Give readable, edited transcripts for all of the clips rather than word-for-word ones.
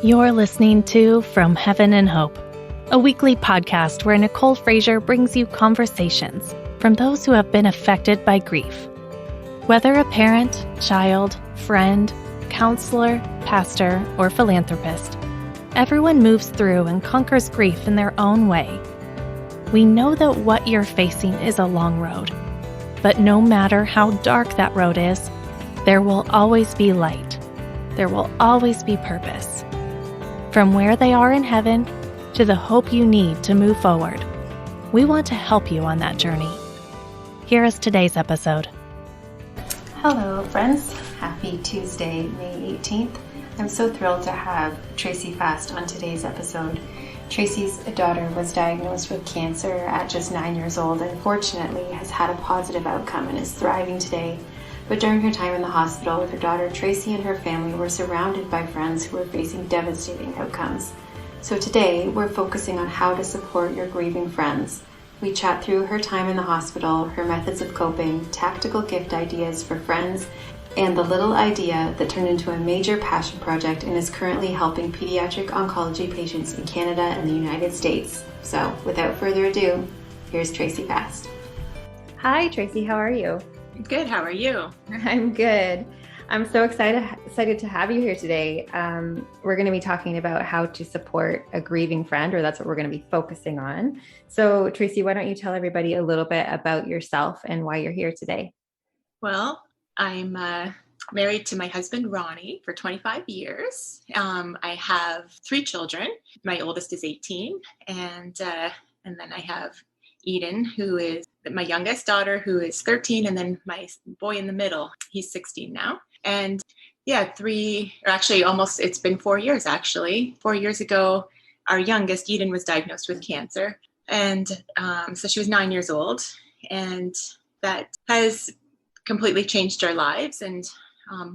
You're listening to From Heaven and Hope, a weekly podcast where Nicole Fraser brings you conversations from those who have been affected by grief. Whether a parent, child, friend, counselor, pastor, or philanthropist, everyone moves through and conquers grief in their own way. We know that what you're facing is a long road, but no matter how dark that road is, there will always be light. There will always be purpose. From where they are in heaven to the hope you need to move forward, we want to help you on that journey. Here is today's episode. Hello, friends. Happy Tuesday, May 18th. I'm so thrilled to have Tracey Fast on today's episode. Tracey's daughter was diagnosed with cancer at just 9 years old and fortunately has had a positive outcome and is thriving today. But during her time in the hospital with her daughter, Tracey and her family were surrounded by friends who were facing devastating outcomes. So today, we're focusing on how to support your grieving friends. We chat through her time in the hospital, her methods of coping, tactical gift ideas for friends, and the little idea that turned into a major passion project and is currently helping pediatric oncology patients in Canada and the United States. So without further ado, here's Tracey Fast. Hi, Tracey. How are you? Good. How are you? I'm good. I'm so excited to have you here today. We're going to be talking about how to support a grieving friend, or that's what we're going to be focusing on. So, Tracey, why don't you tell everybody a little bit about yourself and why you're here today? Well, I'm married to my husband, Ronnie, for 25 years. I have 3 children. My oldest is 18, and then I have Eden, who is my youngest daughter, who is 13, and then my boy in the middle, he's 16 now. And yeah, it's been 4 years actually. 4 years ago, our youngest, Eden, was diagnosed with cancer. And so she was 9 years old, and that has completely changed our lives and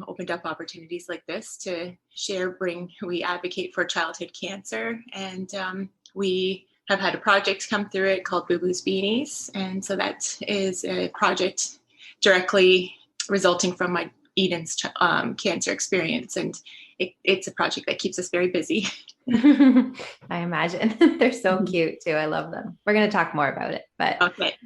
opened up opportunities like this to share, we advocate for childhood cancer. And we have had a project come through it called Boo Boo's Beanies. And so that is a project directly resulting from my Eden's cancer experience. And it's a project that keeps us very busy. I imagine. They're so cute too. I love them. We're going to talk more about it. But okay.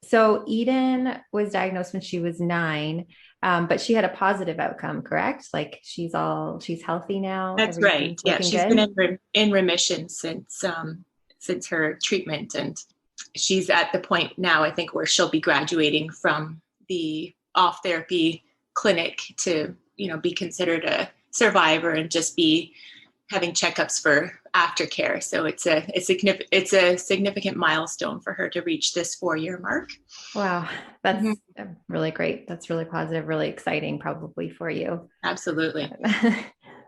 So Eden was diagnosed when she was 9, but she had a positive outcome, correct? Like she's healthy now. That's right. Yeah, she's been in remission since her treatment, and she's at the point now, I think, where she'll be graduating from the off therapy clinic to, be considered a survivor and just be having checkups for aftercare. So it's a significant milestone for her to reach this 4-year mark. Wow. That's really great. That's really positive, really exciting probably for you. Absolutely.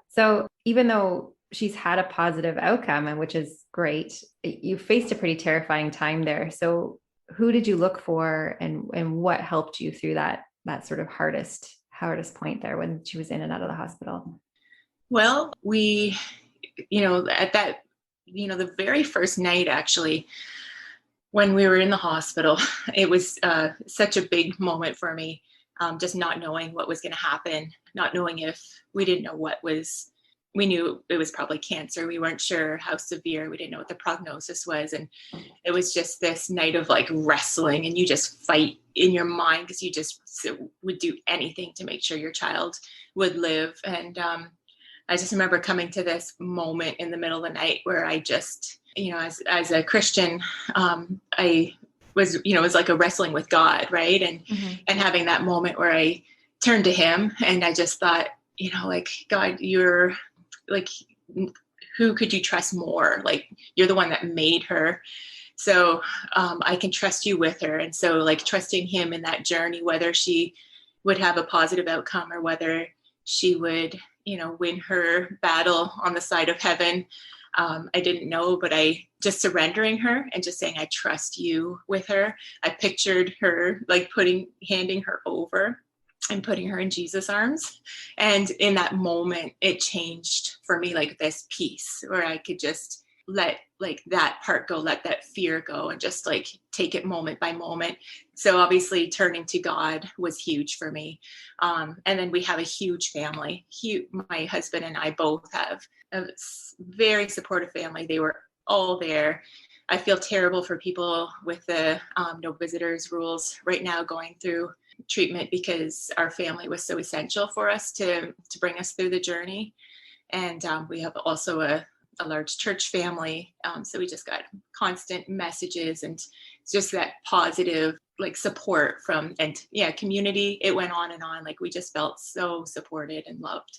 So even though she's had a positive outcome, and which is great, you faced a pretty terrifying time there. So who did you look for, and what helped you through that sort of hardest point there when she was in and out of the hospital? Well, we, at that, the very first night, actually, when we were in the hospital, it was such a big moment for me, just not knowing what was going to happen, not knowing we didn't know we knew it was probably cancer. We weren't sure how severe. We didn't know what the prognosis was. And it was just this night of like wrestling, and you just fight in your mind because you just would do anything to make sure your child would live. And I just remember coming to this moment in the middle of the night where I just, as a Christian, I was, it was like a wrestling with God, right? And having that moment where I turned to him and I just thought, like, God, you're like, who could you trust more? Like, you're the one that made her. So I can trust you with her. And so like trusting him in that journey, whether she would have a positive outcome or whether she would, win her battle on the side of heaven. I didn't know, but I just surrendering her and just saying, I trust you with her. I pictured her like handing her over and putting her in Jesus' arms. And in that moment, it changed for me, like this peace where I could just let like that part go, let that fear go, and just like take it moment by moment. So obviously turning to God was huge for me. And then we have a huge family. My husband and I both have a very supportive family. They were all there. I feel terrible for people with the no visitors rules right now going through treatment, because our family was so essential for us to bring us through the journey. And we have also a large church family. So we just got constant messages and just that positive like support from, and community. It went on and on. Like we just felt so supported and loved.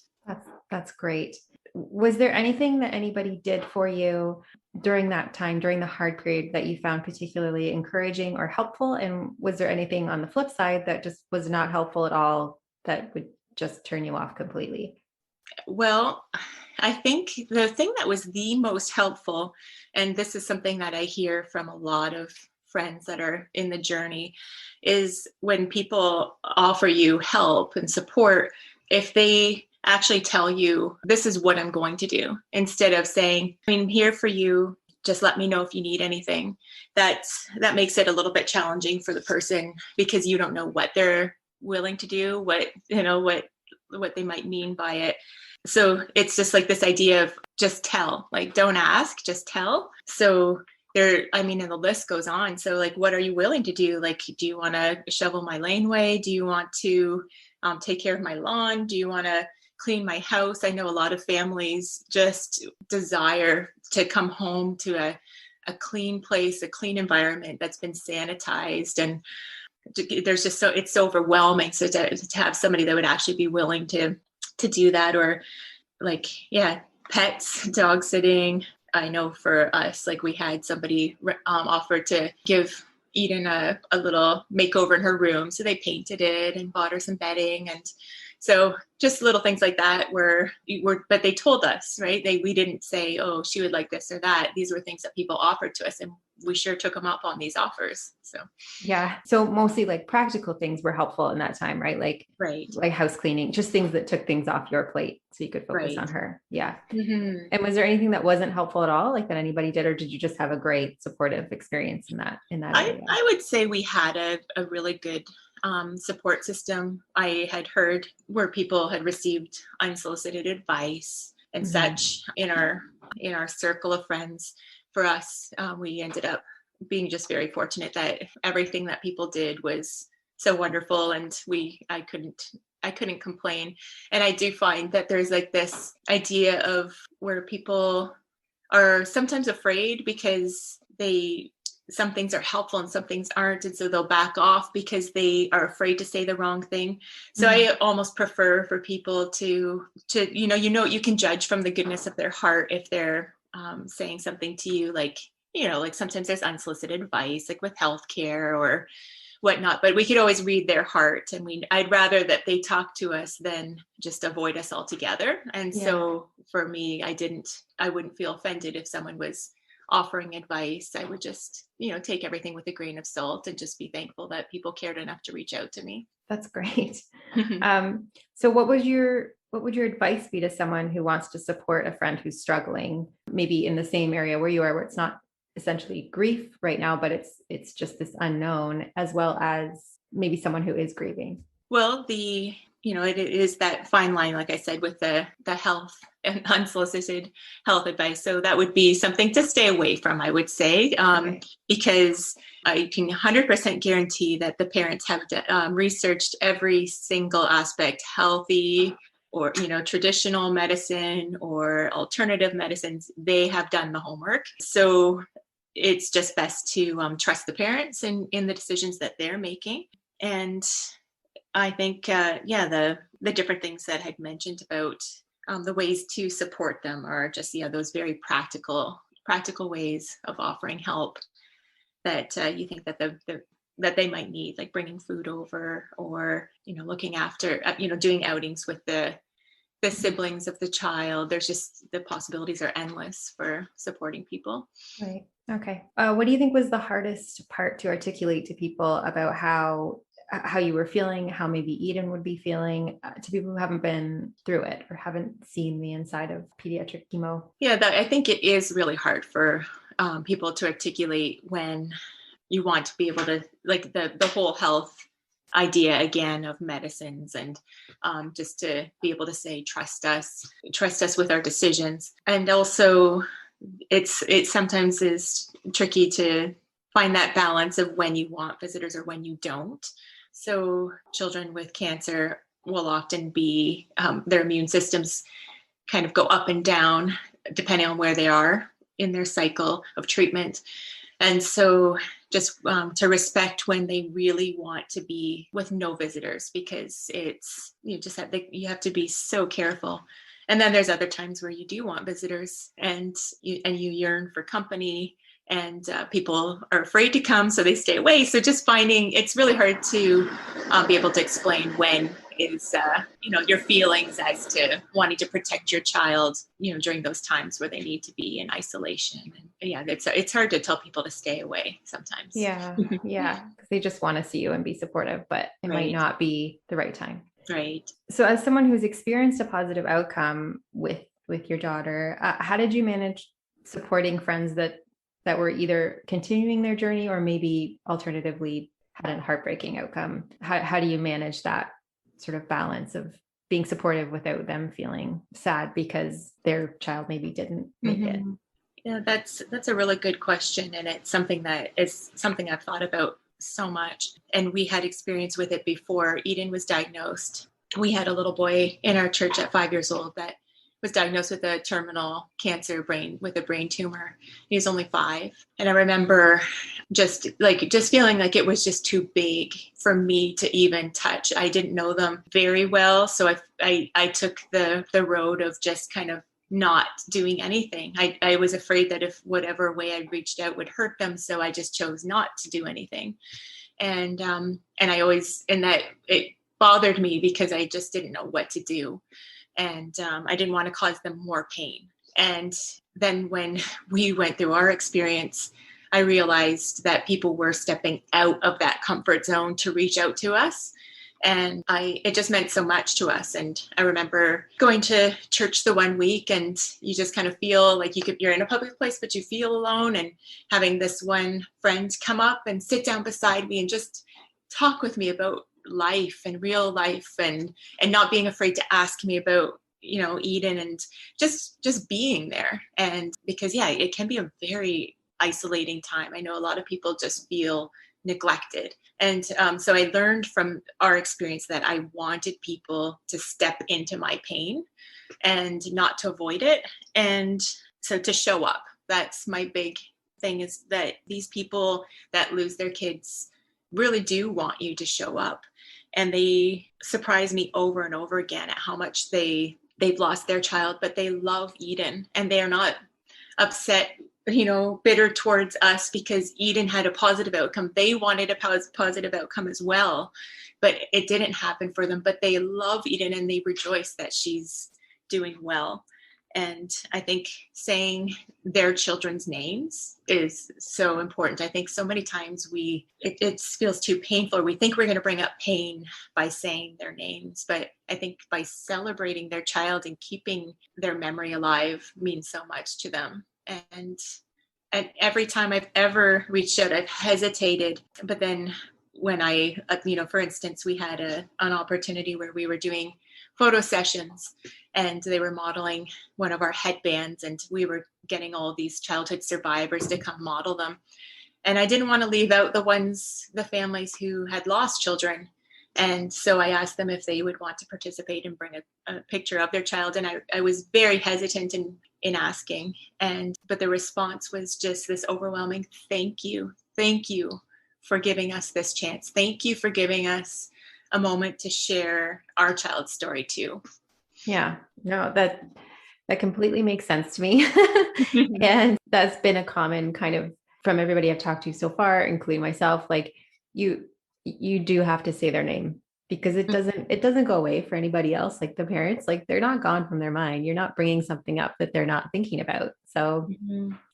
That's great. Was there anything that anybody did for you during that time, during the hard period, that you found particularly encouraging or helpful? And was there anything on the flip side that just was not helpful at all, that would just turn you off completely? Well, I think the thing that was the most helpful, and this is something that I hear from a lot of friends that are in the journey, is when people offer you help and support, if they actually tell you, this is what I'm going to do, instead of saying, I'm here for you, just let me know if you need anything. That makes it a little bit challenging for the person, because you don't know what they're willing to do, what they might mean by it. So it's just like this idea of just tell, like don't ask, just tell. So and the list goes on. So like, what are you willing to do? Like, do you want to shovel my laneway? Do you want to take care of my lawn? Do you want to clean my house? I know a lot of families just desire to come home to a clean place, a clean environment that's been sanitized. And there's just it's so overwhelming. So to have somebody that would actually be willing to do that, or like, pets, dog sitting. I know for us, like we had somebody offer to give Eden a little makeover in her room. So they painted it and bought her some bedding. And so just little things like that but they told us, right? We didn't say, oh, she would like this or that. These were things that people offered to us, and we sure took them up on these offers. So, yeah. So mostly like practical things were helpful in that time, right? Like, right. Like house cleaning, just things that took things off your plate so you could focus on her. Yeah. Mm-hmm. And was there anything that wasn't helpful at all, like that anybody did, or did you just have a great supportive experience in that area? I would say we had a really good support system. I had heard where people had received unsolicited advice and such in our circle of friends. For us, we ended up being just very fortunate that everything that people did was so wonderful, and I couldn't complain. And I do find that there's like this idea of where people are sometimes afraid because some things are helpful and some things aren't. And so they'll back off because they are afraid to say the wrong thing. So I almost prefer for people to, you can judge from the goodness of their heart if they're saying something to you, like sometimes there's unsolicited advice, like with healthcare or whatnot, but we could always read their heart. And I'd rather that they talk to us than just avoid us altogether. And so for me, I wouldn't feel offended if someone was offering advice. I would just, take everything with a grain of salt and just be thankful that people cared enough to reach out to me. That's great. So what would your advice be to someone who wants to support a friend who's struggling, maybe in the same area where you are, where it's not essentially grief right now, but it's just this unknown, as well as maybe someone who is grieving? Well, it is that fine line, like I said, with the health and unsolicited health advice. So that would be something to stay away from, I would say, because I can 100% guarantee that the parents have researched every single aspect, healthy or, traditional medicine or alternative medicines. They have done the homework. So it's just best to trust the parents in the decisions that they're making. And I think, the different things that I'd mentioned about the ways to support them are just, those very practical ways of offering help that you think that that they might need, like bringing food over, or, looking after, doing outings with the siblings of the child. There's just, the possibilities are endless for supporting people. Right. Okay. What do you think was the hardest part to articulate to people about how how you were feeling, how maybe Eden would be feeling, to people who haven't been through it or haven't seen the inside of pediatric chemo? Yeah, I think it is really hard for people to articulate when you want to be able to, like, the whole health idea again of medicines, and just to be able to say, trust us with our decisions. And also it sometimes is tricky to find that balance of when you want visitors or when you don't. So children with cancer will often be, their immune systems kind of go up and down depending on where they are in their cycle of treatment. And so just to respect when they really want to be with no visitors, because it's, you have to be so careful. And then there's other times where you do want visitors, and you yearn for company, and people are afraid to come, so they stay away. So just finding, it's really hard to be able to explain when is, your feelings as to wanting to protect your child, during those times where they need to be in isolation. And yeah, it's hard to tell people to stay away sometimes. Yeah. Yeah. Because they just want to see you and be supportive, but it might not be the right time. Right. So as someone who's experienced a positive outcome with your daughter, how did you manage supporting friends that were either continuing their journey or maybe alternatively had a heartbreaking outcome? How do you manage that sort of balance of being supportive without them feeling sad because their child maybe didn't make it? Yeah, that's a really good question. And it's something I've thought about so much. And we had experience with it before Eden was diagnosed. We had a little boy in our church at 5 years old that was diagnosed with a terminal cancer with a brain tumor. He was only 5. And I remember just feeling like it was just too big for me to even touch. I didn't know them very well. So I took the road of just kind of not doing anything. I was afraid that if whatever way I reached out would hurt them. So I just chose not to do anything. And I always, and that it bothered me because I just didn't know what to do. And I didn't want to cause them more pain. And then when we went through our experience, I realized that people were stepping out of that comfort zone to reach out to us. And it just meant so much to us. And I remember going to church the one week, and you just kind of feel like you're in a public place, but you feel alone. And having this one friend come up and sit down beside me and just talk with me about life and real life, and not being afraid to ask me about, Eden, and just being there. And because, it can be a very isolating time. I know a lot of people just feel neglected. And so I learned from our experience that I wanted people to step into my pain and not to avoid it. And so to show up. That's my big thing, is that these people that lose their kids really do want you to show up. And they surprise me over and over again at how much they've lost their child, but they love Eden, and they are not upset, bitter towards us because Eden had a positive outcome. They wanted a positive outcome as well, but it didn't happen for them. But they love Eden, and they rejoice that she's doing well. And I think saying their children's names is so important. I think so many times it feels too painful. We think we're going to bring up pain by saying their names, but I think by celebrating their child and keeping their memory alive means so much to them. And every time I've ever reached out, I've hesitated. But then when for instance, we had an opportunity where we were doing photo sessions, and they were modeling one of our headbands, and we were getting all these childhood survivors to come model them. And I didn't want to leave out the families who had lost children. And so I asked them if they would want to participate and bring a picture of their child. And I was very hesitant in asking. But the response was just this overwhelming, thank you for giving us this chance. Thank you for giving us a moment to share our child's story too. Yeah, no, that completely makes sense to me. And that's been a common kind of, from everybody I've talked to so far, including myself, like you do have to say their name, because it doesn't go away for anybody else. Like the parents, like they're not gone from their mind. You're not bringing something up that they're not thinking about. So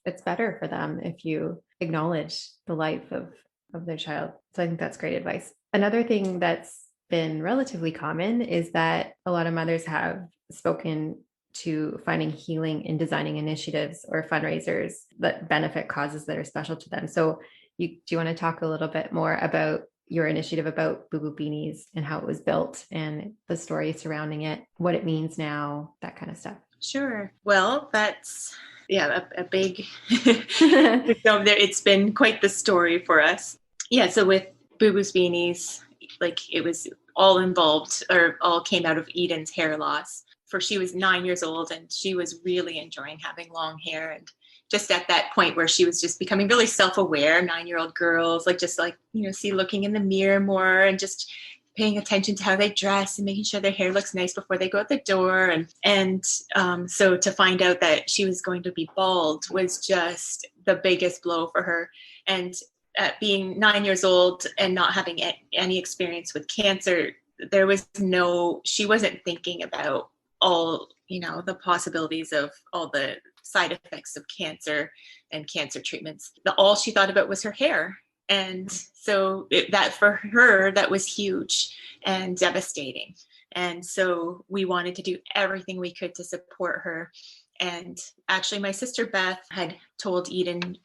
it's better for them if you acknowledge the life of of their child. So I think that's great advice. Another thing that's been relatively common is that a lot of mothers have spoken to finding healing in designing initiatives or fundraisers that benefit causes that are special to them. So do you want to talk a little bit more about your initiative about Boo Boo Beanies and how it was built and the story surrounding it, what it means now, that kind of stuff? Sure. Well, that's a big it's been quite the story for us. Yeah, so with Boo Boo's Beanies, like it was all involved or all came out of Eden's hair loss. For she was 9 years old and she was really enjoying having long hair, and just at that point where she was just becoming really self-aware. 9-year-old girls see looking in the mirror more and just paying attention to how they dress and making sure their hair looks nice before they go out the door. So to find out that she was going to be bald was just the biggest blow for her. And being 9 years old and not having any experience with cancer, she wasn't thinking about all, the possibilities of all the side effects of cancer and cancer treatments. All she thought about was her hair. And so that for her, that was huge and devastating. And so we wanted to do everything we could to support her. And actually my sister Beth had told Eden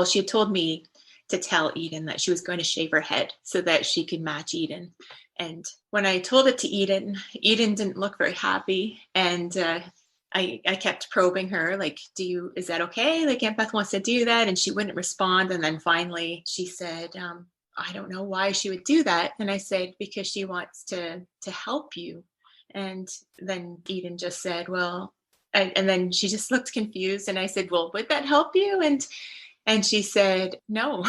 she had told me to tell Eden that she was going to shave her head so that she could match Eden. And when I told it to Eden didn't look very happy. And I kept probing her, like, is that okay? Like, Aunt Beth wants to do that. And she wouldn't respond. And then finally she said, I don't know why she would do that. And I said, because she wants to help you. And then Eden just said, well, and then she just looked confused. And I said, well, would that help you? And she said, no.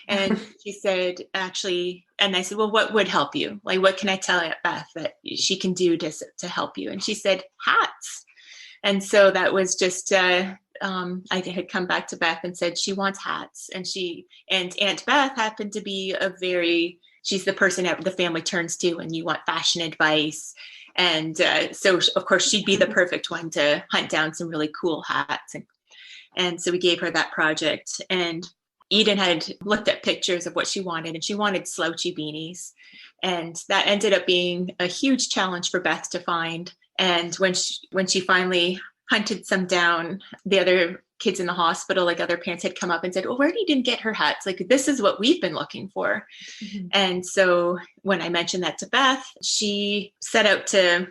And she said, actually, and I said, well, what would help you? Like, what can I tell Aunt Beth that she can do to help you? And she said, hats. And so that was just, I had come back to Beth and said, she wants hats. And Aunt Beth happened to be she's the person that the family turns to when you want fashion advice. And so of course she'd be the perfect one to hunt down some really cool hats. And so we gave her that project, and Eden had looked at pictures of what she wanted, and she wanted slouchy beanies. And that ended up being a huge challenge for Beth to find. And when she finally hunted some down, the other kids in the hospital, like other parents, had come up and said, well, where did you get her hats? Like, this is what we've been looking for. Mm-hmm. And so when I mentioned that to Beth, she set out to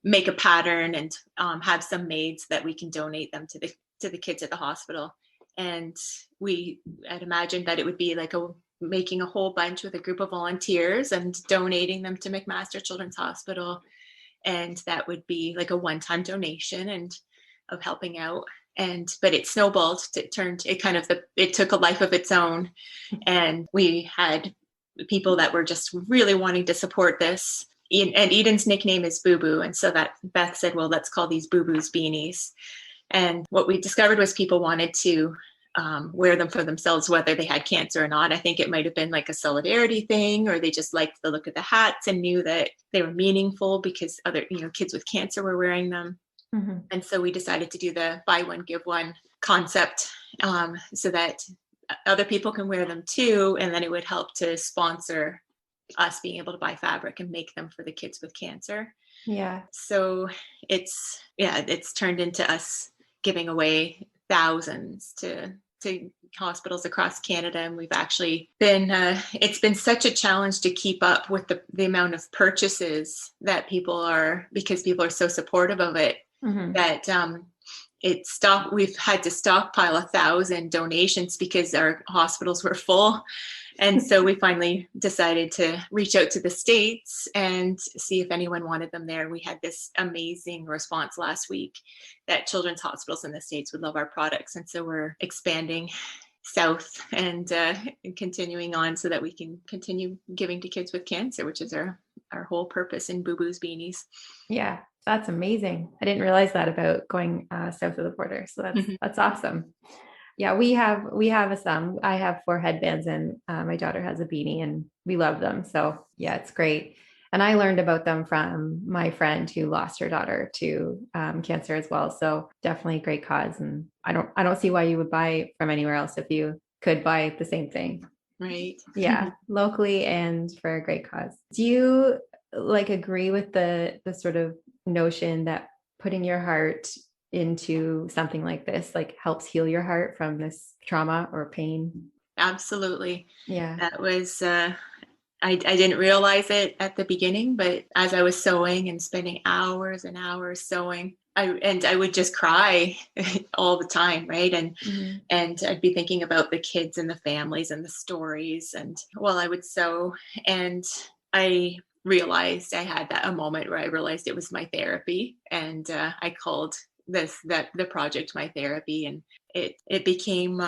make a pattern and have some made so that we can donate them to the kids at the hospital. And we had imagined that it would be like making a whole bunch with a group of volunteers and donating them to McMaster Children's Hospital. And that would be like a one-time donation and of helping out. But it snowballed. It took a life of its own. And we had people that were just really wanting to support this. And Eden's nickname is Boo Boo. And so that Beth said, well, let's call these Boo Boo's Beanies. And what we discovered was people wanted to wear them for themselves, whether they had cancer or not. I think it might have been like a solidarity thing, or they just liked the look of the hats and knew that they were meaningful because other, kids with cancer were wearing them. Mm-hmm. And so we decided to do the buy one, give one concept so that other people can wear them too. And then it would help to sponsor us being able to buy fabric and make them for the kids with cancer. Yeah. So it's turned into us giving away thousands to hospitals across Canada. And we've actually been, it's been such a challenge to keep up with the amount of purchases that because people are so supportive of it, mm-hmm. that we've had to stockpile 1,000 donations because our hospitals were full. And so we finally decided to reach out to the States and see if anyone wanted them there. We had this amazing response last week that children's hospitals in the States would love our products. And so we're expanding south and continuing on so that we can continue giving to kids with cancer, which is our whole purpose in Boo Boo's Beanies. Yeah, that's amazing. I didn't realize that about going south of the border. So that's awesome. Yeah, we have some. I have 4 headbands and my daughter has a beanie and we love them. So yeah, it's great. And I learned about them from my friend who lost her daughter to cancer as well. So definitely a great cause. And I don't see why you would buy from anywhere else if you could buy the same thing. Right. Yeah, locally and for a great cause. Do you like agree with the sort of notion that putting your heart into something like this like helps heal your heart from this trauma or pain? Absolutely. Yeah. That was, I didn't realize it at the beginning, but as I was sewing and spending hours and hours sewing, I would just cry all the time, right? Mhm. And I'd be thinking about the kids and the families and the stories, and while I would sew, and I realized I had a moment where I realized it was my therapy, and I called the project my therapy, and it became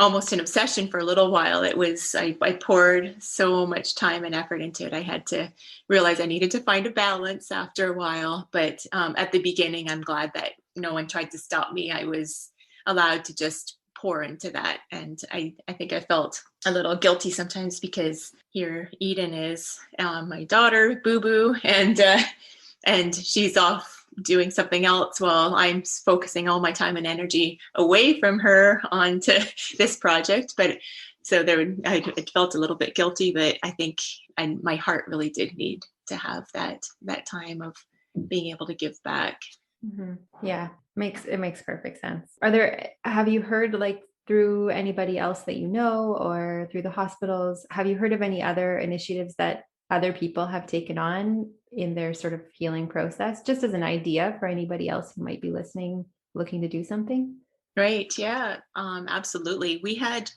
almost an obsession for a little while. It was, I poured so much time and effort into it. I had to realize I needed to find a balance after a while. But at the beginning, I'm glad that no one tried to stop me. I was allowed to just pour into that. And I think I felt a little guilty sometimes because here Eden is my daughter, Boo Boo, and she's off doing something else while I'm focusing all my time and energy away from her onto this project. But so I felt a little bit guilty, but I think my heart really did need to have that time of being able to give back. Mm-hmm. Yeah, it makes perfect sense. Have you heard like through anybody else that you know or through the hospitals, have you heard of any other initiatives that other people have taken on in their sort of healing process, just as an idea for anybody else who might be listening, looking to do something? Right. Yeah, absolutely. We had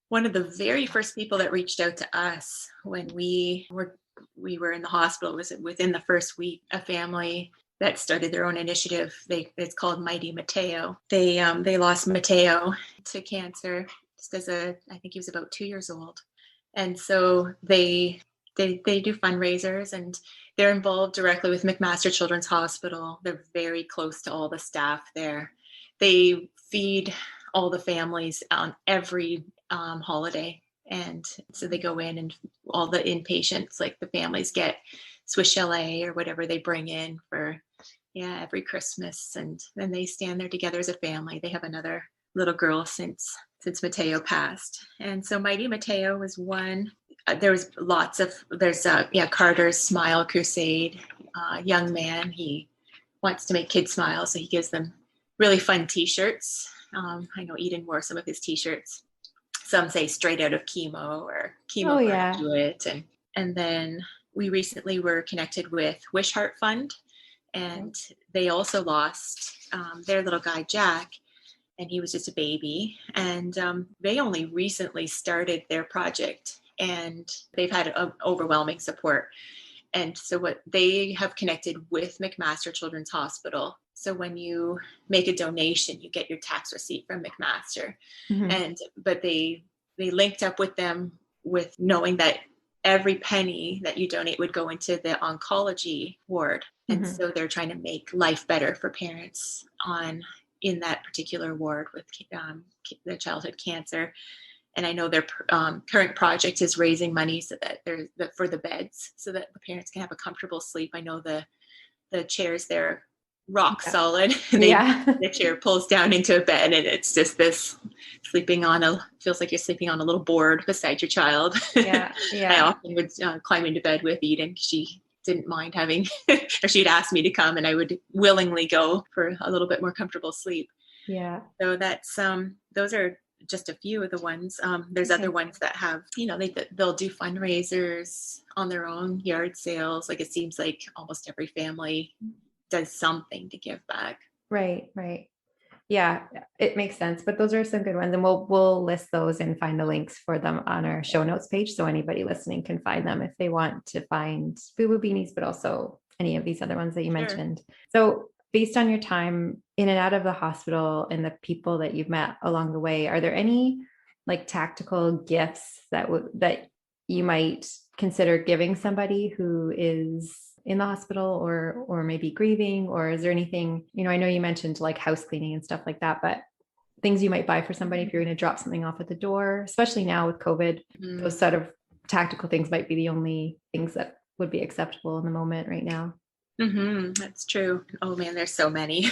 one of the very first people that reached out to us when we were in the hospital. Was within the first week, a family that started their own initiative. It's called Mighty Mateo. They lost Mateo to cancer just I think he was about 2 years old, and so they do fundraisers, and they're involved directly with McMaster Children's Hospital. They're very close to all the staff there. They feed all the families on every holiday, and so they go in, and all the inpatients, like the families, get Swiss chalet or whatever they bring in for every Christmas, and then they stand there together as a family. They have another little girl since Mateo passed, and so Mighty Mateo was one. There's Carter's Smile Crusade. Young man, he wants to make kids smile, so he gives them really fun T-shirts. I know Eden wore some of his T-shirts. Some say straight out of chemo or chemo graduate, and then we recently were connected with Wish Heart Fund, and they also lost their little guy Jack, and he was just a baby, and they only recently started their project, and they've had overwhelming support. And so what they have connected with McMaster Children's Hospital. So when you make a donation, you get your tax receipt from McMaster. Mm-hmm. But they linked up with them with knowing that every penny that you donate would go into the oncology ward. And mm-hmm. so they're trying to make life better for parents in that particular ward with the childhood cancer. And I know their current project is raising money so that for the beds, so that the parents can have a comfortable sleep. I know the chairs there rock solid. The chair pulls down into a bed, and it's just this feels like you're sleeping on a little board beside your child. Yeah. I often would climb into bed with Eden. She didn't mind having, or she'd ask me to come, and I would willingly go for a little bit more comfortable sleep. Yeah. So that's those are just a few of the ones. There's other ones that have, they'll do fundraisers on their own, yard sales. Like, it seems like almost every family does something to give back. Right. Yeah, it makes sense. But those are some good ones, and we'll list those and find the links for them on our show notes page, so anybody listening can find them if they want to find Boo Boo Beanies, but also any of these other ones that you mentioned. So based on your time in and out of the hospital and the people that you've met along the way, are there any like tactical gifts that you might consider giving somebody who is in the hospital or maybe grieving? Or is there anything, I know you mentioned like house cleaning and stuff like that, but things you might buy for somebody if you're going to drop something off at the door, especially now with COVID, those sort of tactical things might be the only things that would be acceptable in the moment right now. Mm-hmm. That's true. Oh man, there's so many.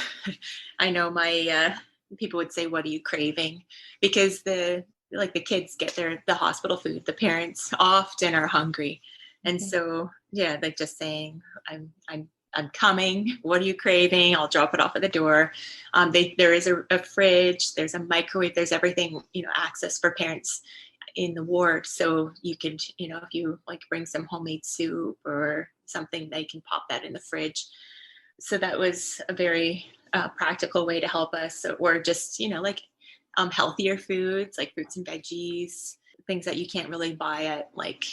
I know my people would say, "What are you craving?" Because the like the kids get the hospital food, the parents often are hungry. And so, yeah, like just saying, I'm coming. What are you craving? I'll drop it off at the door. There is a fridge, there's a microwave, there's everything, access for parents in the ward. So you could, if you like bring some homemade soup or something, they can pop that in the fridge. So that was a very practical way to help us. Or just, healthier foods like fruits and veggies, things that you can't really buy at like,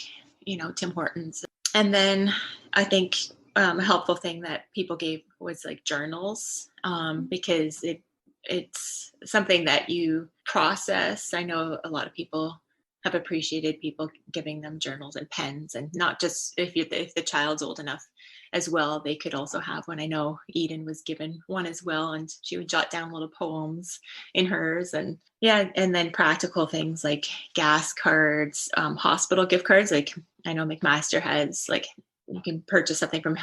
Tim Hortons. And then I think a helpful thing that people gave was like journals, because it's something that you process. I know a lot of people have appreciated people giving them journals and pens, and not just if the child's old enough as well, they could also have one. I know Eden was given one as well, and she would jot down little poems in hers. And and then practical things like gas cards, hospital gift cards. Like I know McMaster has, like, you can purchase something from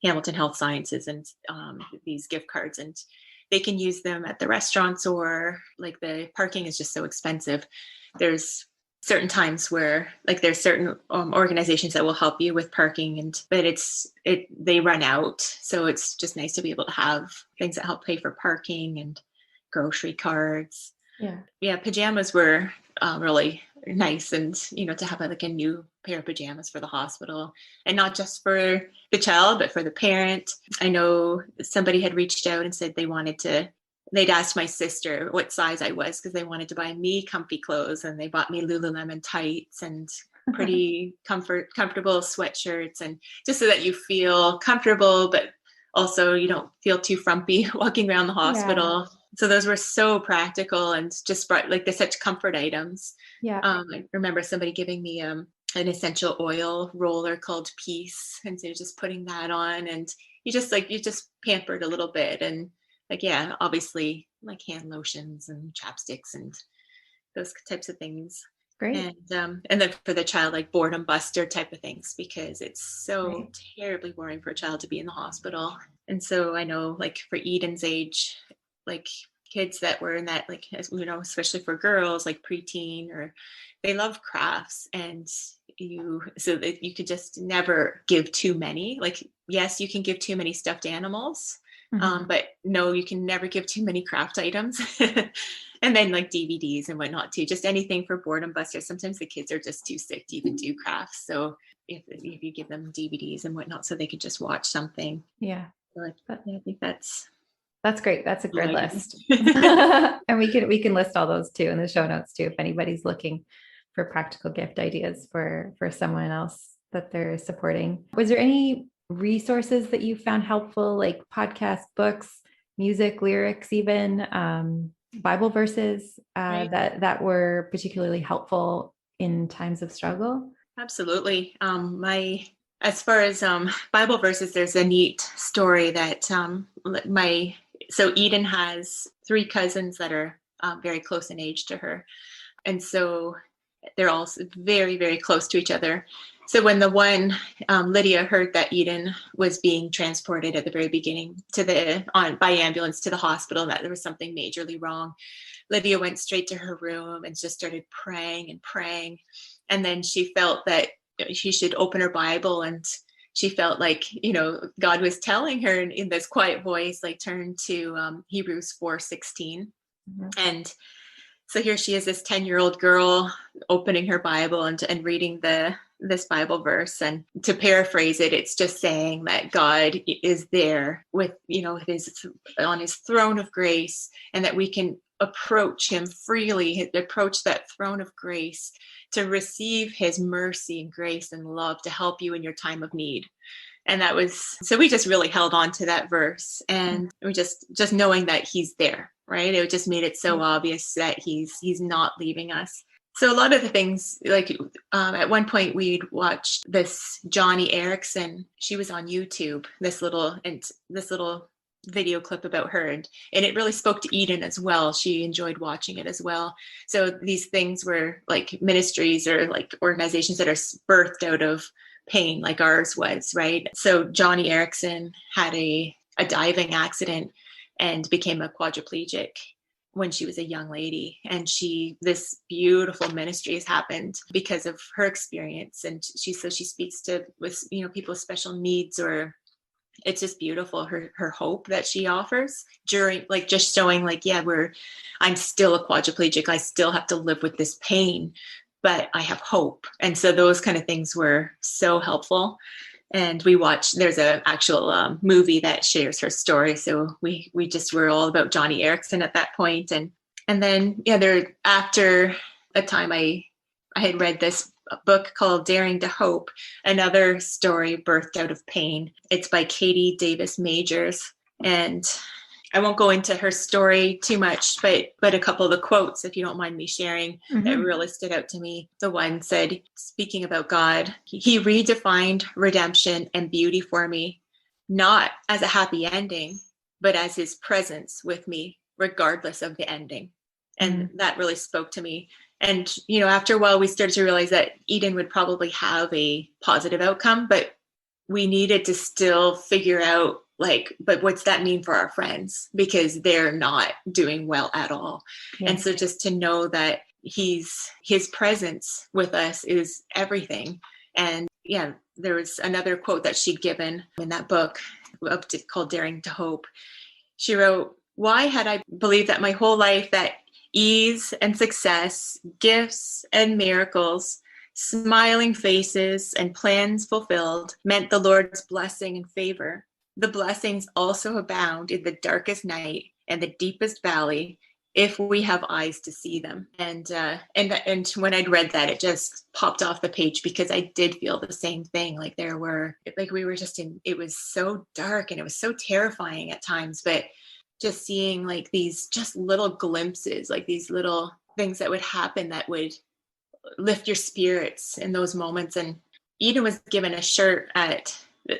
Hamilton Health Sciences, and these gift cards, and they can use them at the restaurants, or like the parking is just so expensive. There's certain times where like there's certain organizations that will help you with parking, but they run out. So it's just nice to be able to have things that help pay for parking and grocery cards. Yeah. Pajamas were really nice, and to have like a new pair of pajamas for the hospital, and not just for the child but for the parent. I know somebody had reached out and said they'd asked my sister what size I was because they wanted to buy me comfy clothes, and they bought me Lululemon tights and pretty comfortable sweatshirts, and just so that you feel comfortable but also you don't feel too frumpy walking around the hospital. So those were so practical and just brought like they're such comfort items. I remember somebody giving me an essential oil roller called Peace, and so just putting that on, and you just pampered a little bit. And like, obviously like hand lotions and chapsticks and those types of things. Great. And then for the child, like boredom buster type of things, because it's so terribly boring for a child to be in the hospital. And so I know like for Eden's age, like kids that were in that, like, especially for girls, like preteen, or they love crafts, and so that you could just never give too many. Like, yes, you can give too many stuffed animals. But no, you can never give too many craft items. And then like DVDs and whatnot too, just anything for boredom busters. Sometimes the kids are just too sick to even do crafts. So if you give them DVDs and whatnot, so they could just watch something. Yeah. So I think that's great. That's a good list. And we can list all those too in the show notes too, if anybody's looking for practical gift ideas for someone else that they're supporting. Was there any resources that you found helpful, like podcasts, books, music, lyrics, even Bible verses that were particularly helpful in times of struggle? Absolutely. As far as Bible verses, there's a neat story that so Eden has 3 cousins that are very close in age to her, and so they're all very, very close to each other. So when Lydia heard that Eden was being transported at the very beginning by ambulance to the hospital, and that there was something majorly wrong, Lydia went straight to her room and just started praying and praying. And then she felt that she should open her Bible, and she felt like, God was telling her in this quiet voice, like, turn to Hebrews 4:16. And so here she is, this 10-year-old girl opening her Bible and reading this Bible verse. And to paraphrase it, it's just saying that God is there with, on his throne of grace, and that we can approach him freely, approach that throne of grace to receive his mercy and grace and love to help you in your time of need. And so we just really held on to that verse, and we just knowing that he's there, right? It just made it so obvious that he's not leaving us. So a lot of the things, like at one point we'd watched this Johnny Erickson. She was on YouTube, this little video clip about her, and it really spoke to Eden as well. She enjoyed watching it as well. So these things were like ministries or like organizations that are birthed out of pain, like ours was, right? So Johnny Erickson had a diving accident and became a quadriplegic. when she was a young lady, and this beautiful ministry has happened because of her experience. And she speaks to with people with special needs, or it's just beautiful, her hope that she offers during, like, just showing, like, I'm still a quadriplegic, I still have to live with this pain, but I have hope. And so those kind of things were so helpful. And there's an actual movie that shares her story. So we just were all about Johnny Erickson at that point. And then, after a time, I had read this book called Daring to Hope, another story birthed out of pain. It's by Katie Davis Majors. And I won't go into her story too much, but a couple of the quotes, if you don't mind me sharing, that really stood out to me. The one said, speaking about God, he redefined redemption and beauty for me, not as a happy ending, but as his presence with me, regardless of the ending. And that really spoke to me. And, after a while, we started to realize that Eden would probably have a positive outcome, but we needed to still figure out, but what's that mean for our friends? Because they're not doing well at all. Yes. And so just to know that his presence with us is everything. And there was another quote that she'd given in that book called Daring to Hope. She wrote, "Why had I believed that my whole life that ease and success, gifts and miracles, smiling faces and plans fulfilled meant the Lord's blessing and favor? The blessings also abound in the darkest night and the deepest valley, if we have eyes to see them." And when I'd read that, it just popped off the page, because I did feel the same thing. We were just it was so dark and it was so terrifying at times, but just seeing these just little glimpses, these little things that would happen that would lift your spirits in those moments. And Eden was given a shirt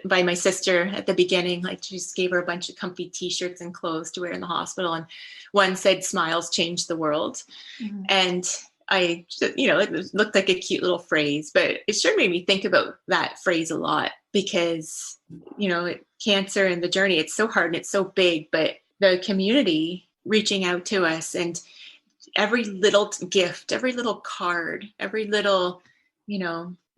by my sister at the beginning. She just gave her a bunch of comfy t-shirts and clothes to wear in the hospital. And one said, "Smiles change the world." Mm-hmm. And it looked like a cute little phrase, but it sure made me think about that phrase a lot, because, cancer and the journey, it's so hard and it's so big, but the community reaching out to us, and every little gift, every little card, every little,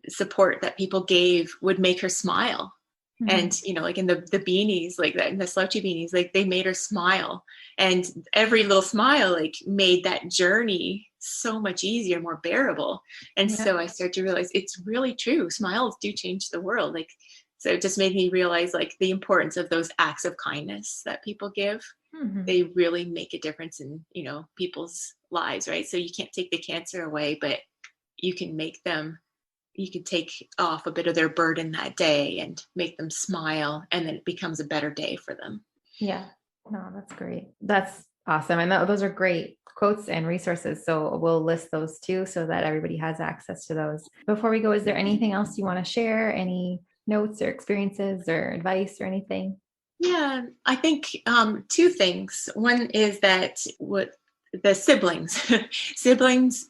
support that people gave would make her smile. Mm-hmm. And, in the beanies, in the slouchy beanies, they made her smile. And every little smile, made that journey so much easier, more bearable. And so I started to realize it's really true. Smiles do change the world. So it just made me realize the importance of those acts of kindness that people give. Mm-hmm. They really make a difference in, people's lives, right? So you can't take the cancer away, but you can take off a bit of their burden that day and make them smile, and then it becomes a better day for them. Yeah, no, that's great. That's awesome. And those are great quotes and resources. So we'll list those too, so that everybody has access to those. Before we go, is there anything else you want to share? Any notes or experiences or advice or anything? Yeah, I think two things. One is that the siblings,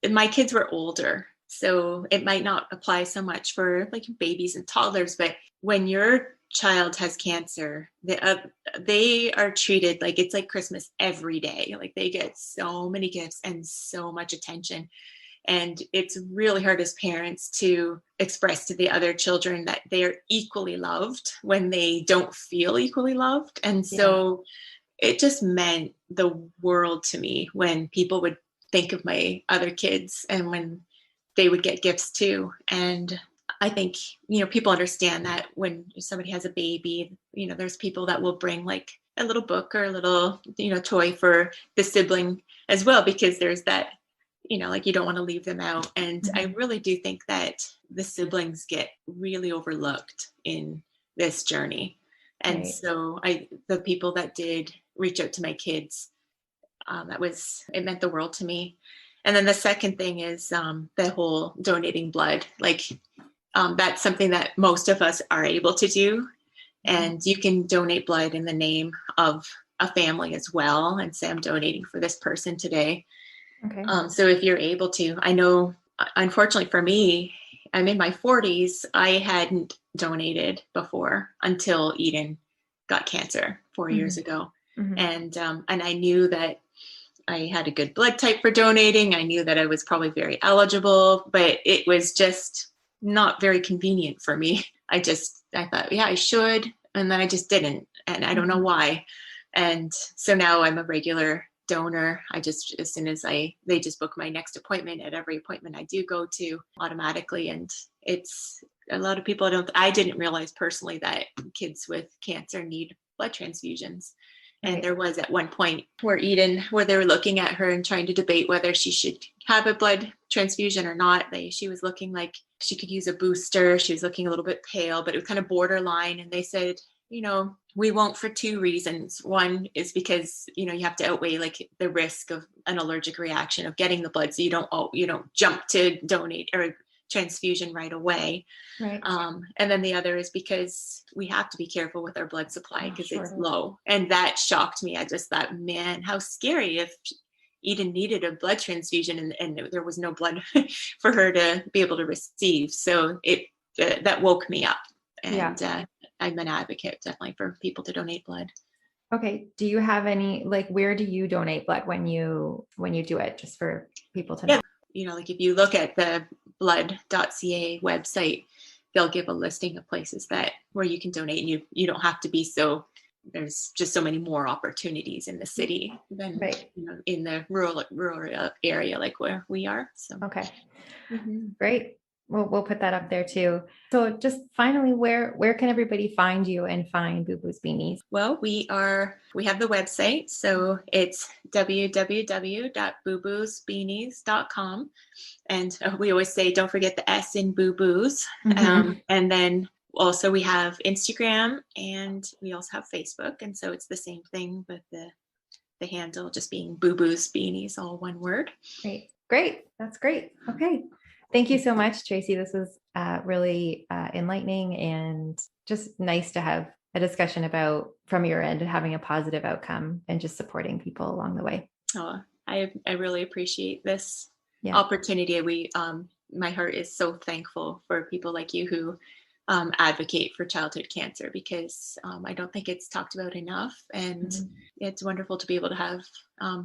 my kids were older, so it might not apply so much for babies and toddlers, but when your child has cancer, they are treated like it's like Christmas every day. They get so many gifts and so much attention. And it's really hard as parents to express to the other children that they are equally loved when they don't feel equally loved. And so it just meant the world to me when people would think of my other kids and when they would get gifts too. And I think, people understand that when somebody has a baby, there's people that will bring a little book or a little, toy for the sibling as well, because there's that, you don't want to leave them out. And mm-hmm. I really do think that the siblings get really overlooked in this journey. And right. So the people that did reach out to my kids, it meant the world to me. And then the second thing is the whole donating blood. That's something that most of us are able to do. And you can donate blood in the name of a family as well, and say, I'm donating for this person today. Okay. So if you're able to, I know, unfortunately for me, I'm in my 40s. I hadn't donated before until Eden got cancer 4 years ago. Mm-hmm. And I knew that I had a good blood type for donating. I knew that I was probably very eligible, but it was just not very convenient for me. I thought, yeah, I should. And then I just didn't. And I don't know why. And so now I'm a regular donor. As soon as they just book my next appointment, at every appointment I do go to automatically. And it's a lot of people I didn't realize personally that kids with cancer need blood transfusions. And there was at one point where they were looking at her and trying to debate whether she should have a blood transfusion or not. She was looking like she could use a booster. She was looking a little bit pale, but it was kind of borderline. And they said, we won't, for two reasons. One is because, you have to outweigh like the risk of an allergic reaction of getting the blood. So you don't jump to donate or transfusion right away. Right. And then the other is because we have to be careful with our blood supply because it's low. And that shocked me. I just thought, man, how scary if Eden needed a blood transfusion and there was no blood for her to be able to receive. So that woke me up. And I'm an advocate definitely for people to donate blood. Okay. Do you have any, like, where do you donate blood when you do it, just for people to know? Like if you look at the blood.ca website, they'll give a listing of places where you can donate, and you don't have to be there's just so many more opportunities in the city than in the rural area like where we are. So okay. Great. We'll put that up there too. So just finally, where can everybody find you and find Boo Boo's Beanies? Well, we have the website. So it's www.booboosbeanies.com. And we always say, don't forget the S in Boo Boos. And then also we have Instagram, and we also have Facebook. And so it's the same thing, but the handle just being Boo Boo's Beanies, all one word. Great. That's great. Okay. Thank you so much, Tracey. This was really enlightening and just nice to have a discussion about, from your end, having a positive outcome and just supporting people along the way. Oh, I really appreciate this opportunity. My heart is so thankful for people like you who advocate for childhood cancer, because I don't think it's talked about enough. And it's wonderful to be able to have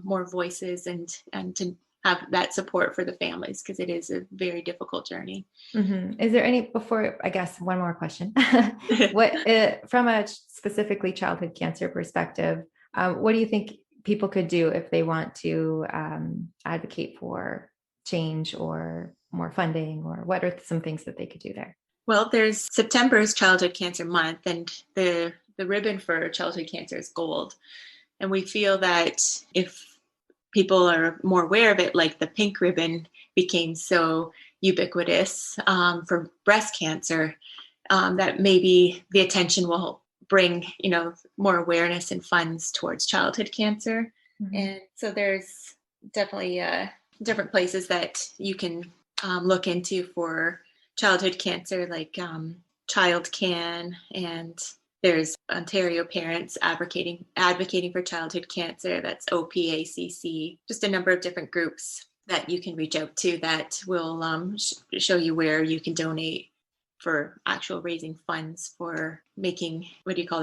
more voices and to have that support for the families, because it is a very difficult journey. Is there any, before, I guess, one more question, from a specifically childhood cancer perspective, what do you think people could do if they want to advocate for change or more funding, or what are some things that they could do there? Well, there's September's Childhood Cancer Month, and the ribbon for childhood cancer is gold. And we feel that if people are more aware of it, like the pink ribbon became so ubiquitous for breast cancer, that maybe the attention will bring, more awareness and funds towards childhood cancer. And so there's definitely different places that you can look into for childhood cancer, like Child Can, and there's Ontario Parents Advocating for Childhood Cancer. That's OPACC. Just a number of different groups that you can reach out to that will show you where you can donate for actual raising funds for making,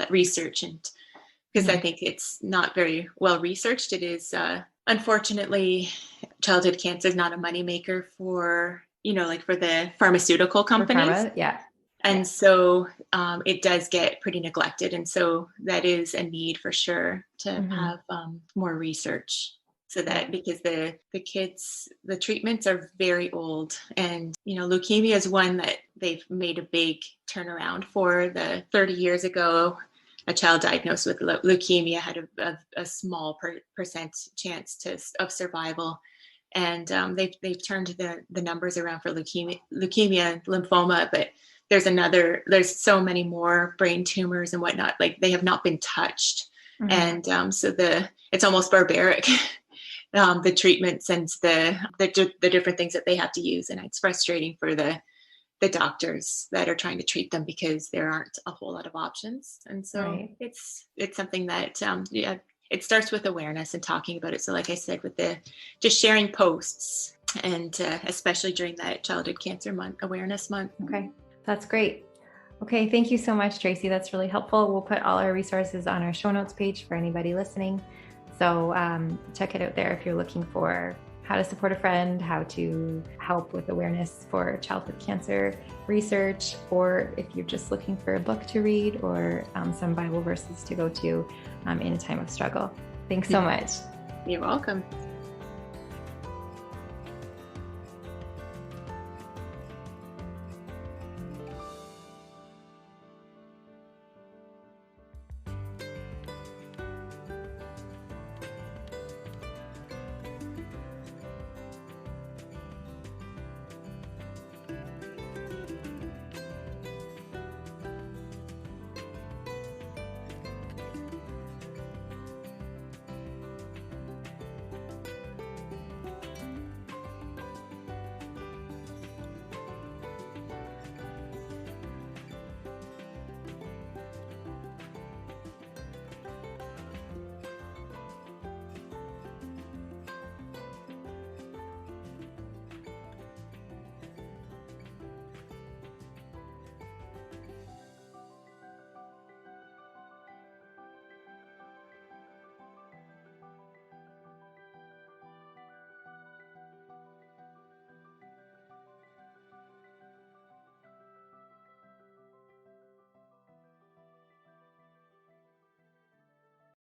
research. And because I think it's not very well researched. It is, unfortunately, childhood cancer is not a moneymaker for, for the pharmaceutical companies. And so it does get pretty neglected. And so that is a need for sure to have more research, so that, because the treatments are very old, and, leukemia is one that they've made a big turnaround for. The 30 years ago, a child diagnosed with leukemia had a small percent chance of survival. And they've turned the numbers around for leukemia, lymphoma, but there's so many more brain tumors and whatnot, like they have not been touched. And so it's almost barbaric, the treatments and the different things that they have to use. And it's frustrating for the doctors that are trying to treat them, because there aren't a whole lot of options. And so it's something that, it starts with awareness and talking about it. So like I said, with just sharing posts, and especially during that Childhood Cancer Month, Awareness Month. Okay. That's great. Okay. Thank you so much, Tracey. That's really helpful. We'll put all our resources on our show notes page for anybody listening. So check it out there if you're looking for how to support a friend, how to help with awareness for childhood cancer research, or if you're just looking for a book to read or some Bible verses to go to in a time of struggle. Thanks so much. You're welcome.